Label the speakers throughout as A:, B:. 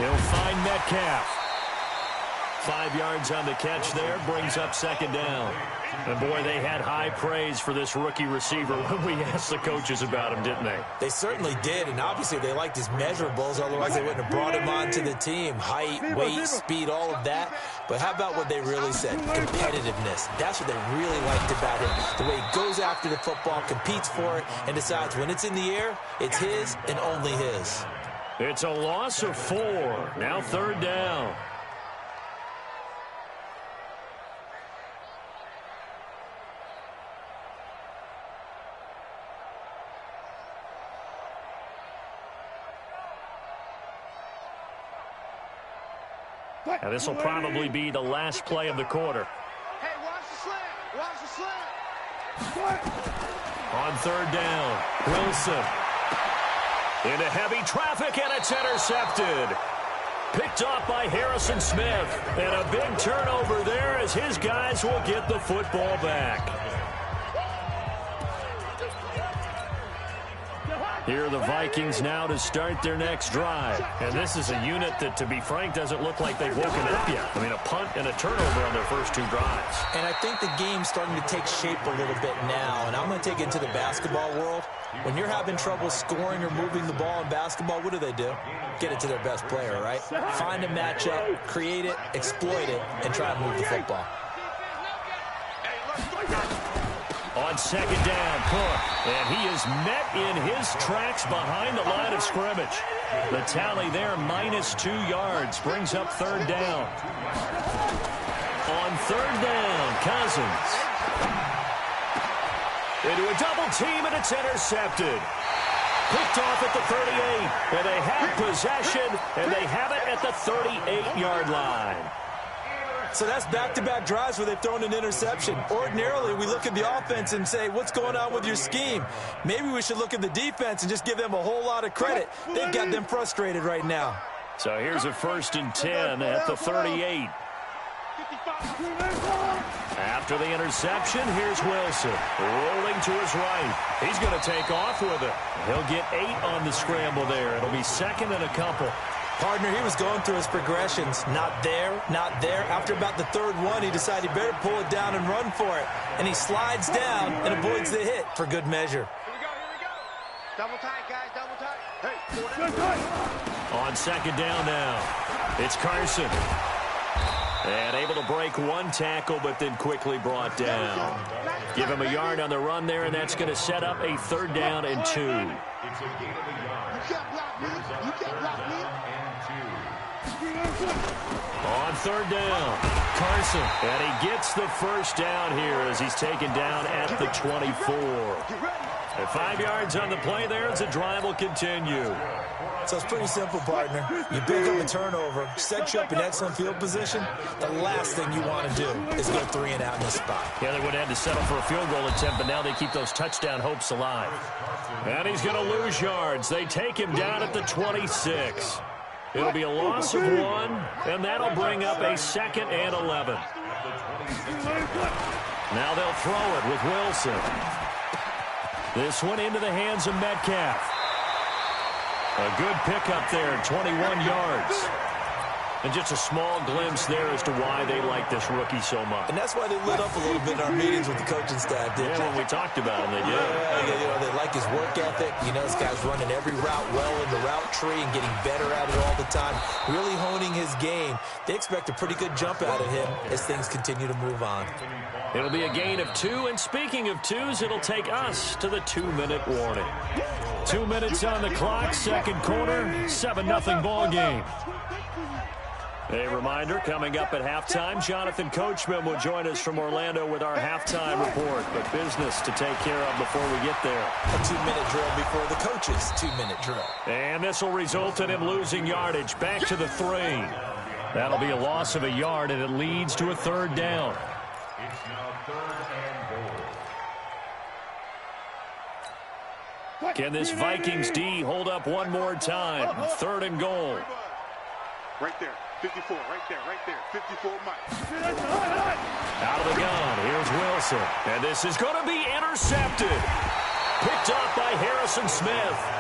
A: He'll find Metcalf. 5 yards on the catch there, brings up second down. And boy, they had high praise for this rookie receiver when we asked the coaches about him, didn't they?
B: They certainly did, and obviously they liked his measurables, otherwise they wouldn't have brought him onto the team. Height, weight, speed, all of that. But how about what they really said? Competitiveness. That's what they really liked about him. The way he goes after the football, competes for it, and decides when it's in the air, it's his and only his.
A: It's a loss of 4. Now third down. And this will probably be the last play of the quarter.
C: Hey, watch the slant. Watch the slant.
A: On third down, Wilson. Into heavy traffic, and it's intercepted. Picked off by Harrison Smith. And a big turnover there as his guys will get the football back. Here are the Vikings now to start their next drive. And this is a unit that, to be frank, doesn't look like they've woken up yet. I mean, a punt and a turnover on their first 2 drives.
B: And I think the game's starting to take shape a little bit now. And I'm going to take it to the basketball world. When you're having trouble scoring or moving the ball in basketball, what do? Get it to their best player, right? Find a matchup, create it, exploit it, and try to move the football.
A: On second down, Cook, and he is met in his tracks behind the line of scrimmage. The tally there, -2 yards, brings up third down. On third down, Cousins. Into a double team, and it's intercepted. Picked off at the 38, and they have possession, and they have it at the 38-yard line.
B: So that's back-to-back drives where they've thrown an interception. Ordinarily, we look at the offense and say, what's going on with your scheme? Maybe we should look at the defense and just give them a whole lot of credit. They've got them frustrated right now.
A: So here's a 1st and 10 at the 38. After the interception, here's Wilson. Rolling to his right. He's going to take off with it. He'll get 8 on the scramble there. It'll be second and a couple.
B: Partner, he was going through his progressions. Not there, not there. After about the 3rd one, he decided he better pull it down and run for it. And he slides down and avoids the hit for good measure.
C: Here we go. Double tight, guys, double tight. Hey,
A: on second down now, it's Carson. And able to break 1 tackle, but then quickly brought down. Give him a yard on the run there, and that's going to set up a 3rd down and 2.
C: You can't block me. You can't block me.
A: On third down, Carson. And he gets the first down here as he's taken down at the 24. And 5 yards on the play there as the drive will continue.
B: So it's pretty simple, partner. You pick up a turnover, set you up in excellent field position. The last thing you want to do is go 3 and out in this spot.
A: Yeah, they would have had to settle for a field goal attempt, but now they keep those touchdown hopes alive. And he's going to lose yards. They take him down at the 26. It'll be a loss of 1, and that'll bring up a 2nd and 11. Now they'll throw it with Wilson. This one into the hands of Metcalf. A good pickup there, 21 yards. And just a small glimpse there as to why they like this rookie so much.
B: And that's why they lit up a little bit in our meetings with the coaching staff, didn't they?
A: When we talked about him, they did.
B: Yeah, they like his work ethic. You know, this guy's running every route well in the route tree and getting better at it all the time, really honing his game. They expect a pretty good jump out of him as things continue to move on.
A: It'll be a gain of 2, and speaking of 2s, it'll take us to the 2-minute warning. 2 minutes on the clock, second quarter, 7-0 ball game. A reminder, coming up at halftime, Jonathan Coachman will join us from Orlando with our halftime report. But business to take care of before we get there.
B: A 2-minute drill before the coach's 2-minute drill.
A: And this will result in him losing yardage back to the 3. That'll be a loss of a yard, and it leads to a 3rd down.
D: It's now 3rd and goal.
A: Can this Vikings D hold up one more time? 3rd and goal.
C: Right there. 54, right there, 54 Mike.
A: Out of the gun, here's Wilson. And this is going to be intercepted. Picked picked off by Harrison Smith.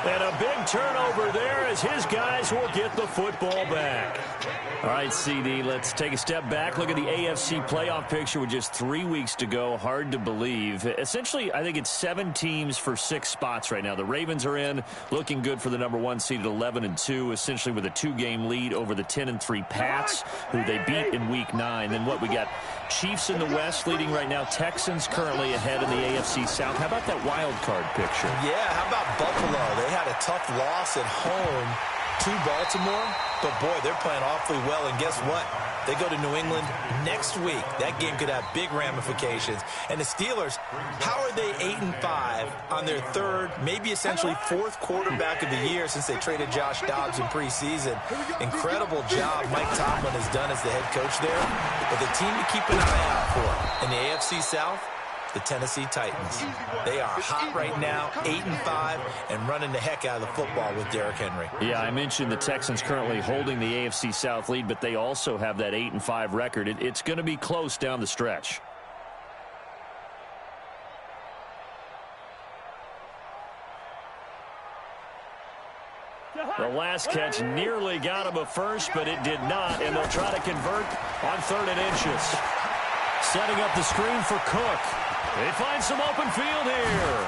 A: And a big turnover there as his guys will get the football back. All right, CD, let's take a step back. Look at the AFC playoff picture with just 3 weeks to go. Hard to believe. Essentially, I think it's 7 teams for 6 spots right now. The Ravens are in, looking good for the number 1 seed at 11-2, essentially with a 2-game lead over the 10-3 Pats, who they beat in Week 9. Then what, we got Chiefs in the West leading right now. Texans currently ahead in the AFC South. How about that wild card picture?
B: Yeah, how about Buffalo? They had a tough loss at home to Baltimore, but boy, they're playing awfully well. And guess what? They go to New England next week. That game could have big ramifications. And the Steelers, how are they 8-5 on their 3rd, maybe essentially 4th quarterback of the year since they traded Josh Dobbs in preseason? Incredible job Mike Tomlin has done as the head coach there. But the team to keep an eye out for in the AFC South, the Tennessee Titans. They are hot right now, 8-5, and running the heck out of the football with Derrick Henry.
A: Yeah, I mentioned the Texans currently holding the AFC South lead, but they also have that 8-5 record. It's going to be close down the stretch. The last catch nearly got him a first, but it did not, and they'll try to convert on 3rd and inches. Setting up the screen for Cook. They find some open field here.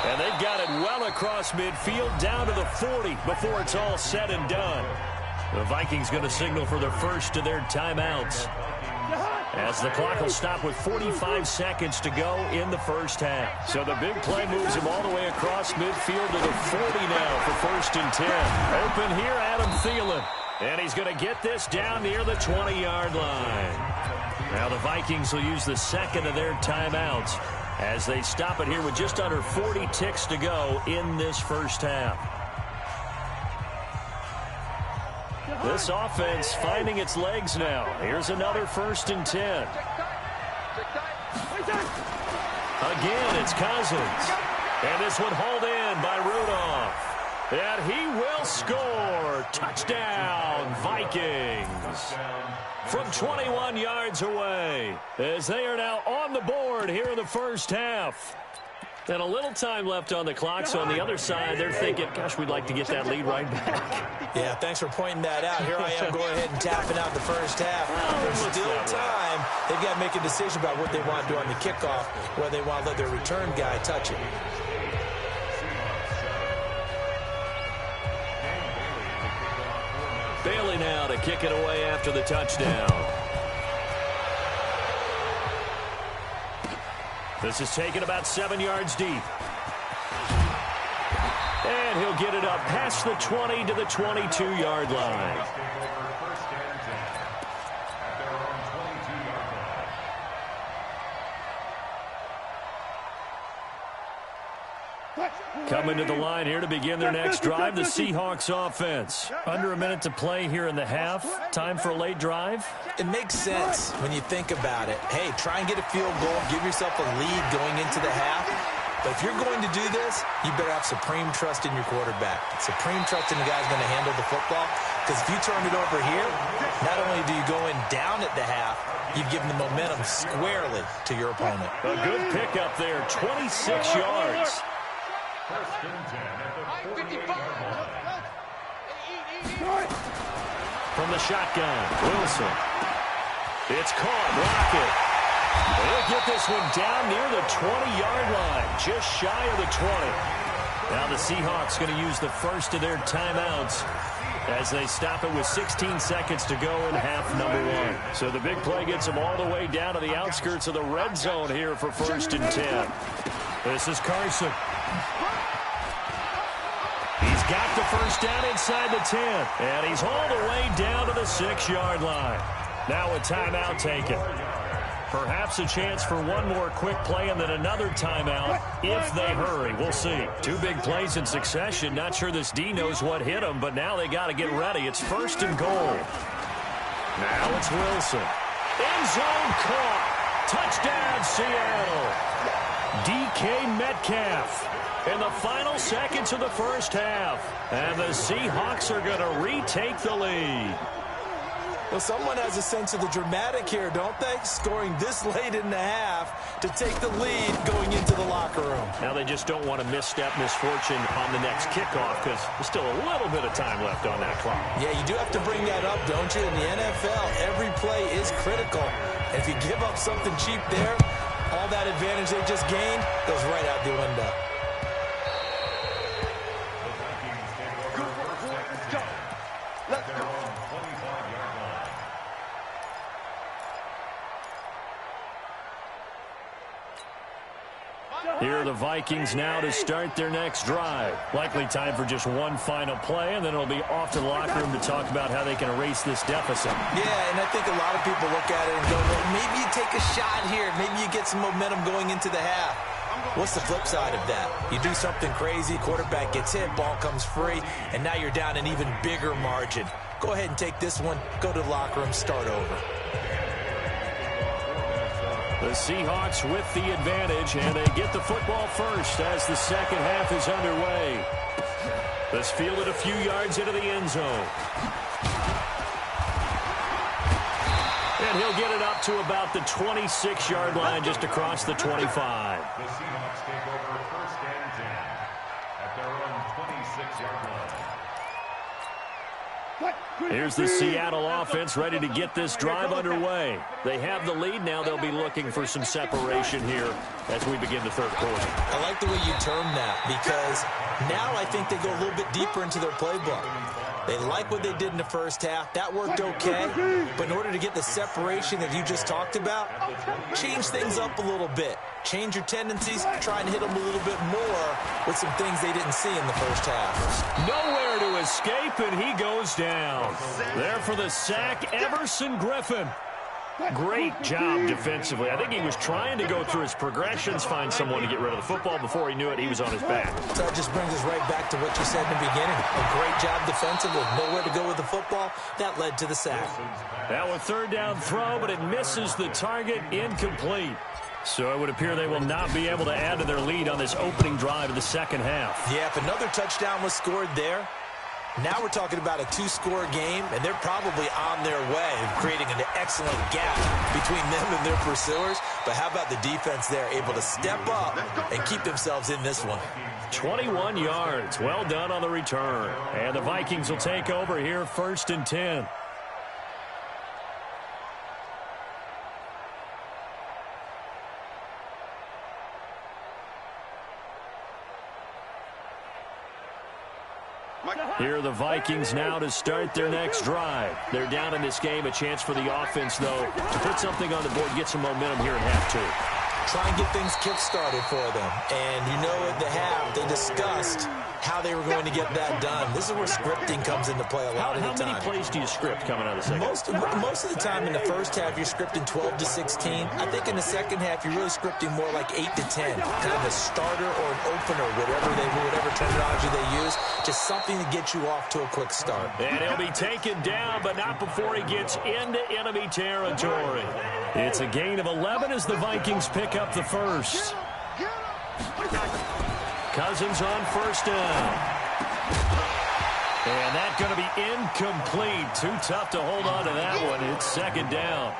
A: And they've got it well across midfield down to the 40 before it's all said and done. The Vikings going to signal for their first of their timeouts, as the clock will stop with 45 seconds to go in the first half. So the big play moves him all the way across midfield to the 40 now for 1st and 10. Open here, Adam Thielen. And he's going to get this down near the 20-yard line. Now the Vikings will use the 2nd of their timeouts as they stop it here with just under 40 ticks to go in this first half. This offense finding its legs now. Here's another 1st and 10. Again, it's Cousins. And this one hauled in by Rudolph. And he will score. Touchdown, Vikings. From 21 yards away, as they are now on the board here in the first half. And a little time left on the clock, so on the other side, they're thinking, gosh, we'd like to get that lead right back.
B: Yeah, thanks for pointing that out. Here I am going ahead and tapping out the first half. There's still time. They've got to make a decision about what they want to do on the kickoff, whether they want to let their return guy touch it.
A: Bailey now to kick it away after the touchdown. This is taken about 7 yards deep. And he'll get it up past the 20 to the 22-yard line. Coming to the line here to begin their next drive, the Seahawks offense. Under a minute to play here in the half. Time for a late drive.
B: It makes sense when you think about it. Hey, try and get a field goal. Give yourself a lead going into the half. But if you're going to do this, you better have supreme trust in your quarterback. Supreme trust in the guy's going to handle the football. Because if you turn it over here, not only do you go in down at the half, you've given the momentum squarely to your opponent.
A: A good pickup there, 26 yards. From the shotgun, Wilson. It's caught, Rocket. They'll get this one down near the 20-yard line, just shy of the 20. Now the Seahawks going to use the first of their timeouts as they stop it with 16 seconds to go in half number 1. So the big play gets them all the way down to the outskirts of the red zone here for 1st and 10. This is Carson. He's got the first down inside the 10, and he's all the way down to the 6-yard line. Now a timeout taken. Perhaps a chance for one more quick play and then another timeout if they hurry. We'll see. 2 big plays in succession. Not sure this D knows what hit him, but now they got to get ready. It's 1st and goal. Now it's Wilson. End zone caught. Touchdown, Seattle. DK Metcalf in the final seconds of the first half. And the Seahawks are going to retake the lead.
B: Well, someone has a sense of the dramatic here, don't they? Scoring this late in the half to take the lead going into the locker room.
A: Now they just don't want to misstep misfortune on the next kickoff because there's still a little bit of time left on that clock.
B: Yeah, you do have to bring that up, don't you? In the NFL, every play is critical. And if you give up something cheap there, all that advantage they just gained goes right out the window.
A: Here are the Vikings now to start their next drive. Likely time for just one final play, and then it'll be off to the locker room to talk about how they can erase this deficit.
B: Yeah, and I think a lot of people look at it and go, well, maybe you take a shot here. Maybe you get some momentum going into the half. What's the flip side of that? You do something crazy, quarterback gets hit, ball comes free, and now you're down an even bigger margin. Go ahead and take this one, go to the locker room, start over.
A: The Seahawks with the advantage, and they get the football first as the second half is underway. This fielded a few yards into the end zone. And he'll get it up to about the 26-yard line just across the 25.
D: The Seahawks take over first and 10 at their own 26-yard line.
A: Here's the Seattle offense ready to get this drive underway. They have the lead. Now they'll be looking for some separation here as we begin the third quarter.
B: I like the way you term that because now I think they go a little bit deeper into their playbook. They like what they did in the first half. That worked okay. But in order to get the separation that you just talked about, change things up a little bit. Change your tendencies, try and hit them a little bit more with some things they didn't see in the first half.
A: Nowhere to escape, and he goes down. There for the sack, Everson Griffin. Great job defensively. I think he was trying to go through his progressions, find someone to get rid of the football. Before he knew it, he was on his back.
B: So that just brings us right back to what you said in the beginning. A great job defensively. Nowhere to go with the football. That led to the sack.
A: Now a third down throw, but it misses the target, incomplete. So it would appear they will not be able to add to their lead on this opening drive of the second half.
B: Yeah, if another touchdown was scored there, now we're talking about a two-score game, and they're probably on their way of creating an excellent gap between them and their pursuers. But how about the defense there, able to step up and keep themselves in this one?
A: 21 yards. Well done on the return. And the Vikings will take over here first and 10. Here are the Vikings now to start their next drive. They're down in this game. A chance for the offense, though, to put something on the board, get some momentum here in half two.
B: Try and get things kick-started for them. And you know at the half, they discussed how they were going to get that done. This is where scripting comes into play a lot of the time.
A: How many plays do you script coming out of the second?
B: Most of the time in the first half, you're scripting 12 to 16. I think in the second half, you're really scripting more like 8 to 10. Kind of a starter or an opener, whatever terminology they use. Just something to get you off to a quick start.
A: And he'll be taken down, but not before he gets into enemy territory. It's a gain of 11 as the Vikings pick up the first. Cousins on first down. And that's going to be incomplete. Too tough to hold on to that one. It's second down.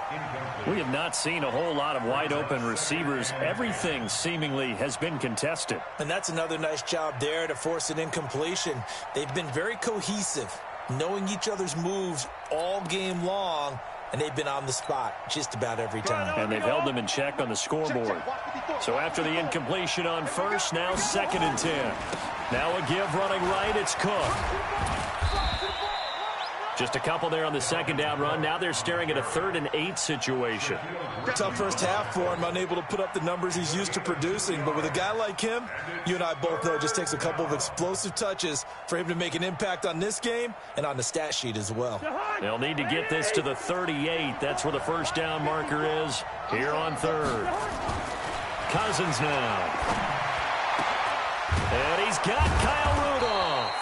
A: We have not seen a whole lot of wide-open receivers. Everything seemingly has been contested.
B: And that's another nice job there to force an incompletion. They've been very cohesive, knowing each other's moves all game long, and they've been on the spot just about every time.
A: And they've held them in check on the scoreboard. So after the incompletion on first, now second and 10. Now a give running right, it's Cook. Just a couple there on the second down run. Now they're staring at a 3rd and 8 situation.
B: Tough first half for him, unable to put up the numbers he's used to producing. But with a guy like him, you and I both know it just takes a couple of explosive touches for him to make an impact on this game and on the stat sheet as well.
A: They'll need to get this to the 38. That's where the first down marker is here on 3rd. Cousins now. And he's got Kyle Rudolph.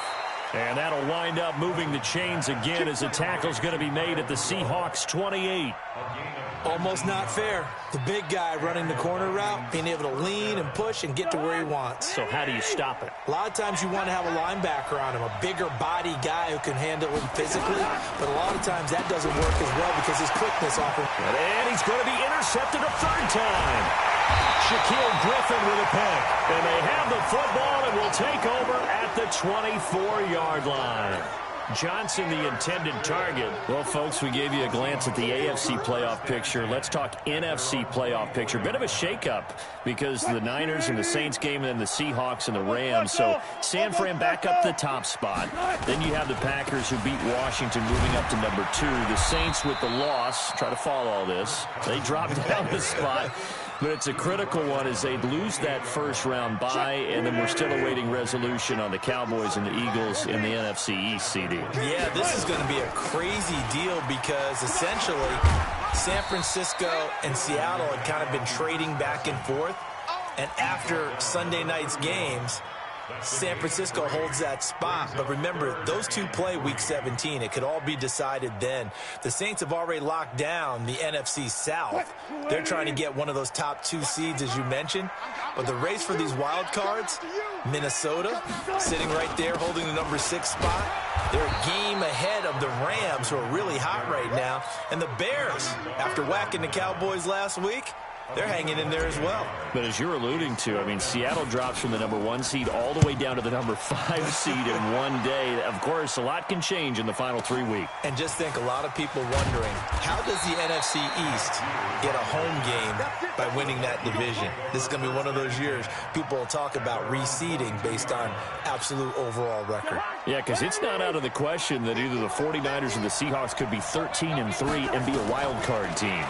A: And that'll wind up moving the chains again as the tackle's going to be made at the Seahawks 28.
B: Almost not fair. The big guy running the corner route, being able to lean and push and get to where he wants.
A: So how do you stop it?
B: A lot of times you want to have a linebacker on him, a bigger body guy who can handle him physically, but a lot of times that doesn't work as well because his quickness off him.
A: And he's going to be intercepted a third time. Shaquille Griffin with a pick. And they have the football and will take over at the 24-yard line. Johnson, the intended target. Well, folks, we gave you a glance at the AFC playoff picture. Let's talk NFC playoff picture. Bit of a shakeup because the Niners and the Saints game and then the Seahawks and the Rams. So San Fran back up the top spot. Then you have the Packers who beat Washington moving up to number 2. The Saints with the loss, try to follow all this. They drop down the spot. But it's a critical one as they lose that first-round bye, and then we're still awaiting resolution on the Cowboys and the Eagles in the NFC East, CD.
B: Yeah, this is going to be a crazy deal because essentially San Francisco and Seattle had kind of been trading back and forth. And after Sunday night's games, San Francisco holds that spot. But remember, those two play Week 17. It could all be decided then. The Saints have already locked down the NFC South. They're trying to get one of those top 2 seeds, as you mentioned. But the race for these wild cards, Minnesota sitting right there holding the number 6 spot. They're a game ahead of the Rams, who are really hot right now. And the Bears, after whacking the Cowboys last week, they're hanging in there as well.
A: But as you're alluding to, I mean, Seattle drops from the number 1 seed all the way down to the number 5 seed in one day. Of course, a lot can change in the final 3 weeks.
B: And just think, a lot of people wondering, how does the NFC East get a home game by winning that division? This is going to be one of those years people will talk about reseeding based on absolute overall record.
A: Yeah, because it's not out of the question that either the 49ers or the Seahawks could be 13-3 and be a wild card team.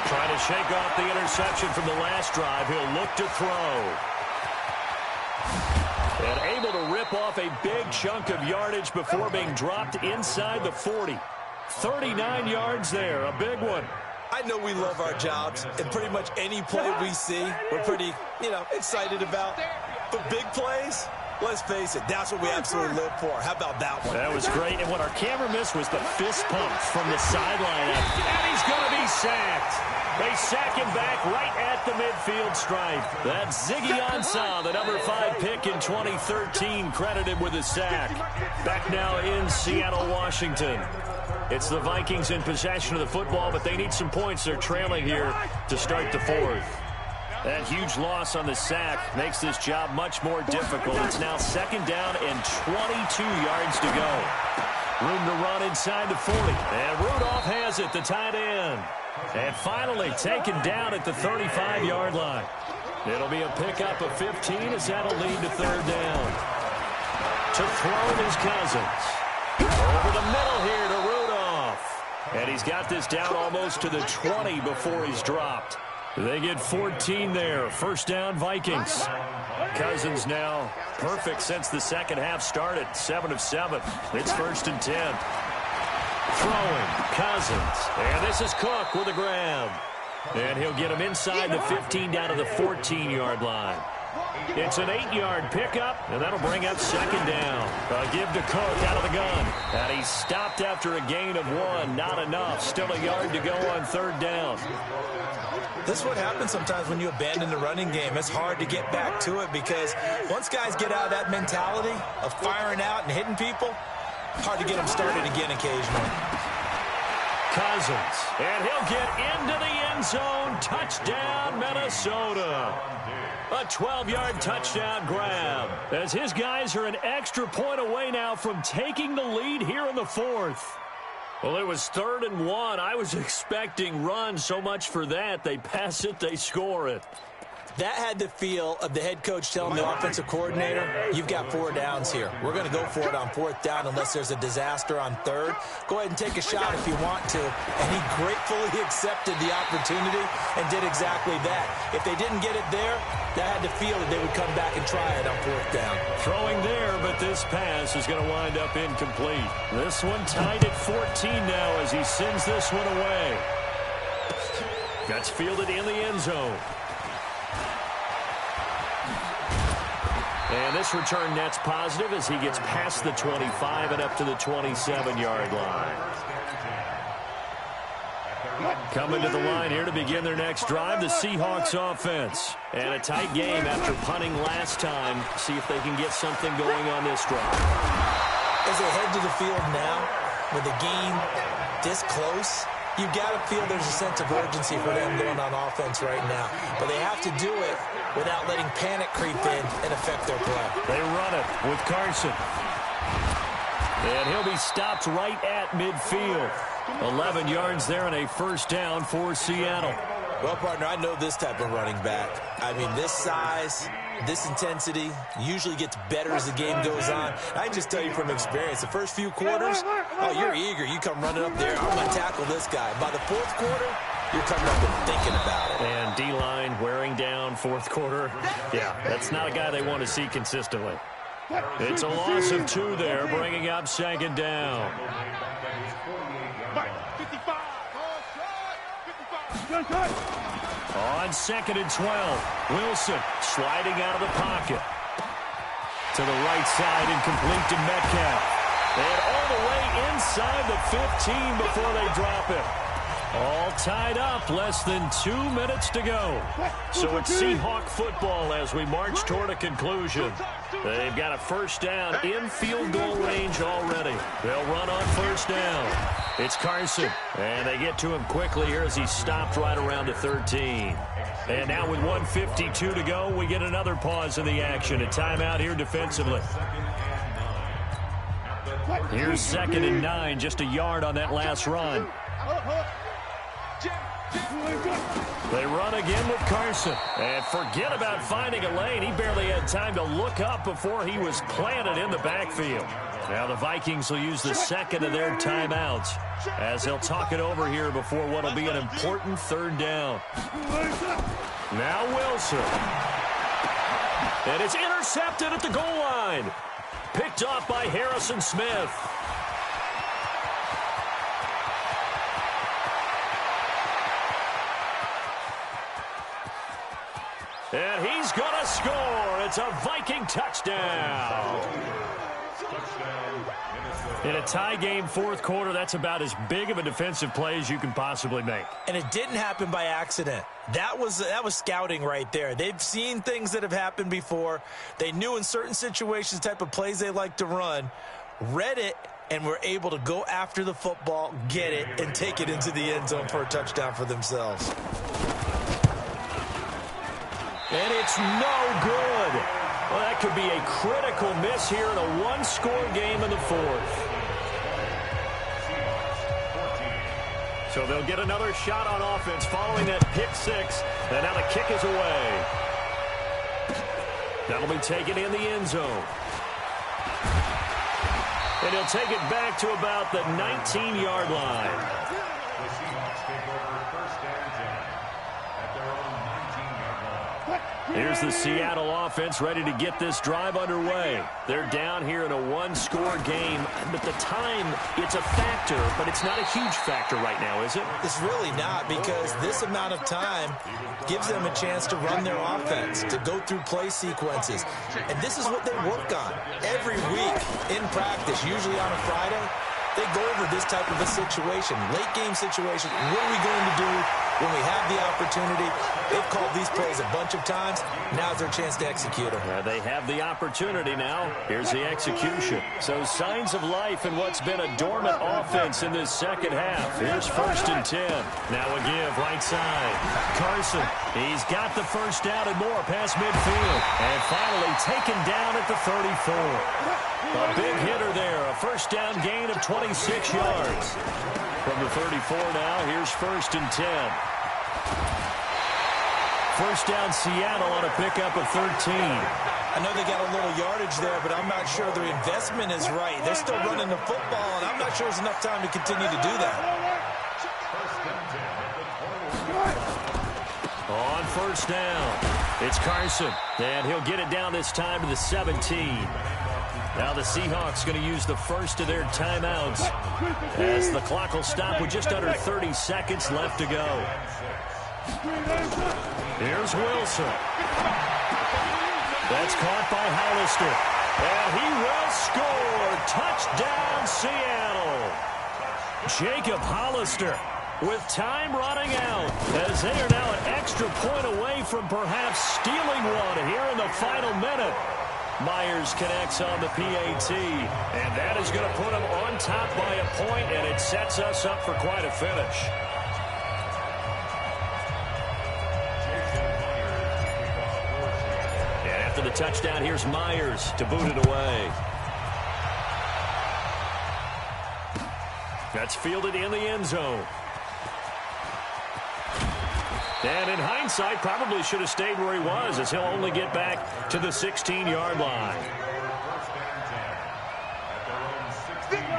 A: Trying to shake off the interception from the last drive. He'll look to throw. And able to rip off a big chunk of yardage before being dropped inside the 40. 39 yards there, a big one.
B: I know we love our jobs, and pretty much any play we see, we're pretty, excited about. But big plays, let's face it, that's what we absolutely live for. How about that one?
A: That was great, and what our camera missed was the fist pump from the sideline. And he's going to be sacked. They sack him back right at the midfield stripe. That's Ziggy Ansah, the number 5 pick in 2013, credited with a sack. Back now in Seattle, Washington. It's the Vikings in possession of the football, but they need some points. They're trailing here to start the 4th. That huge loss on the sack makes this job much more difficult. It's now 2nd down and 22 yards to go. Room to run inside the 40. And Rudolph has it, the tight end. And finally taken down at the 35-yard line. It'll be a pickup of 15 as that'll lead to 3rd down. To throw is Cousins. Over the middle here to Rudolph. And he's got this down almost to the 20 before he's dropped. They get 14 there. 1st down, Vikings. Cousins now perfect since the second half started. 7 of 7. It's 1st and 10. Throwing, Cousins. And this is Cook with a grab. And he'll get him inside the 15 down to the 14-yard line. It's an 8-yard pickup, and that'll bring up 2nd down. A give to Cook out of the gun. And he's stopped after a gain of 1. Not enough. Still a yard to go on 3rd down.
B: This is what happens sometimes when you abandon the running game. It's hard to get back to it because once guys get out of that mentality of firing out and hitting people, hard to get them started again occasionally.
A: Cousins, and he'll get into the end zone. Touchdown, Minnesota. A 12-yard touchdown grab as his guys are an extra point away now from taking the lead here in the 4th. Well, it was 3rd and 1. I was expecting run. So much for that. They pass it, they score it.
B: That had the feel of the head coach telling the offensive coordinator, you've got 4 downs here. We're going to go for it on 4th down unless there's a disaster on 3rd. Go ahead and take a shot if you want to. And he gratefully accepted the opportunity and did exactly that. If they didn't get it there, that had the feel that they would come back and try it on 4th down.
A: Throwing there, but this pass is going to wind up incomplete. This one tied at 14 now as he sends this one away. That's fielded in the end zone. And this return net's positive as he gets past the 25 and up to the 27-yard line. Coming to the line here to begin their next drive, the Seahawks offense. And a tight game after punting last time. See if they can get something going on this drive.
B: As they head to the field now, with the game this close, you've got to feel there's a sense of urgency for them going on offense right now. But they have to do it without letting panic creep in and affect their play.
A: They run it with Carson. And he'll be stopped right at midfield. 11 yards there and a first down for Seattle.
B: Well, partner, I know this type of running back. I mean, this size, this intensity usually gets better as the game goes on. I can just tell you from experience, the first few quarters, oh, you're eager. You come running up there, I'm going to tackle this guy. By the fourth quarter, you're coming up and thinking about it.
A: And D-line wearing down fourth quarter. Yeah, that's not a guy they want to see consistently. It's a loss of 2 there, bringing up second down. On 2nd and 12, Wilson sliding out of the pocket. To the right side and complete to Metcalf. And all the way inside the 15 before they drop it. All tied up, less than 2 minutes to go. So it's Seahawk football as we march toward a conclusion. They've got a first down in field goal range already. They'll run on first down. It's Carson, and they get to him quickly here as he's stopped right around the 13. And now with 1:52 to go, we get another pause in the action. A timeout here defensively. Here's 2nd and 9, just a yard on that last run. They run again with Carson. And forget about finding a lane. He barely had time to look up before he was planted in the backfield. Now the Vikings will use the second of their timeouts as they'll talk it over here before what will be an important third down. Now Wilson. And it's intercepted at the goal line. Picked off by Harrison Smith. And he's going to score. It's a Viking touchdown. In a tie game fourth quarter, that's about as big of a defensive play as you can possibly make.
B: And it didn't happen by accident. That was scouting right there. They've seen things that have happened before. They knew in certain situations the type of plays they like to run, read it, and were able to go after the football, get it, and take it into the end zone for a touchdown for themselves.
A: And it's no good. Well, that could be a critical miss here in a one-score game in the fourth. So they'll get another shot on offense following that pick six. And now the kick is away. That'll be taken in the end zone. And he'll take it back to about the 19-yard line.
D: The Seahawks take over first and 10 at their own 19-yard line.
A: Here's the Seattle offense ready to get this drive underway. They're down here in a one-score game. But the time, it's a factor, but it's not a huge factor right now, is it?
B: It's really not, because this amount of time gives them a chance to run their offense, to go through play sequences. And this is what they work on every week in practice, usually on a Friday. They go over this type of a situation, late game situation. What are we going to do when we have the opportunity? They've called these plays a bunch of times. Now's their chance to execute them.
A: They have the opportunity now. Here's the execution. So signs of life in what's been a dormant offense in this second half. Here's first and 10. Now a give right side. Carson, he's got the first down and more past midfield. And finally taken down at the 34. A big hitter there. A first down gain of 26 yards. From the 34 now, here's first and 10. First down Seattle on a pickup of 13.
B: I know they got a little yardage there, but I'm not sure their investment is right. They're still running the football, and I'm not sure there's enough time to continue to do that.
A: On first down, it's Carson, and he'll get it down this time to the 17. Now the Seahawks going to use the first of their timeouts as the clock will stop with just under 30 seconds left to go. Here's Wilson. That's caught by Hollister. And he will score. Touchdown, Seattle. Jacob Hollister with time running out as they are now an extra point away from perhaps stealing one here in the final minute. Myers connects on the PAT, and that is going to put him on top by a point, and it sets us up for quite a finish. And after the touchdown, here's Myers to boot it away. That's fielded in the end zone. And in hindsight, probably should have stayed where he was, as he'll only get back to the 16-yard line.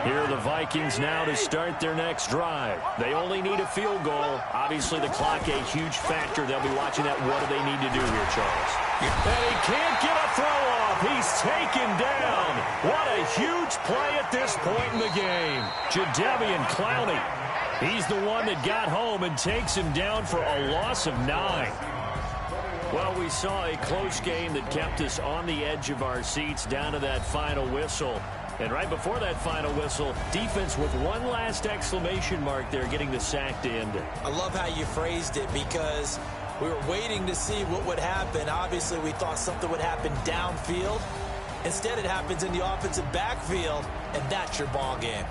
A: Here are the Vikings now to start their next drive. They only need a field goal. Obviously, the clock a huge factor. They'll be watching that. What do they need to do here, Charles? And he can't get a throw off. He's taken down. What a huge play at this point in the game. Jadeveon Clowney. He's the one that got home and takes him down for a loss of 9. Well, we saw a close game that kept us on the edge of our seats down to that final whistle. And right before that final whistle, defense with one last exclamation mark there, getting the sack to end it.
B: I love how you phrased it, because we were waiting to see what would happen. Obviously, we thought something would happen downfield. Instead, it happens in the offensive backfield, and that's your ball game.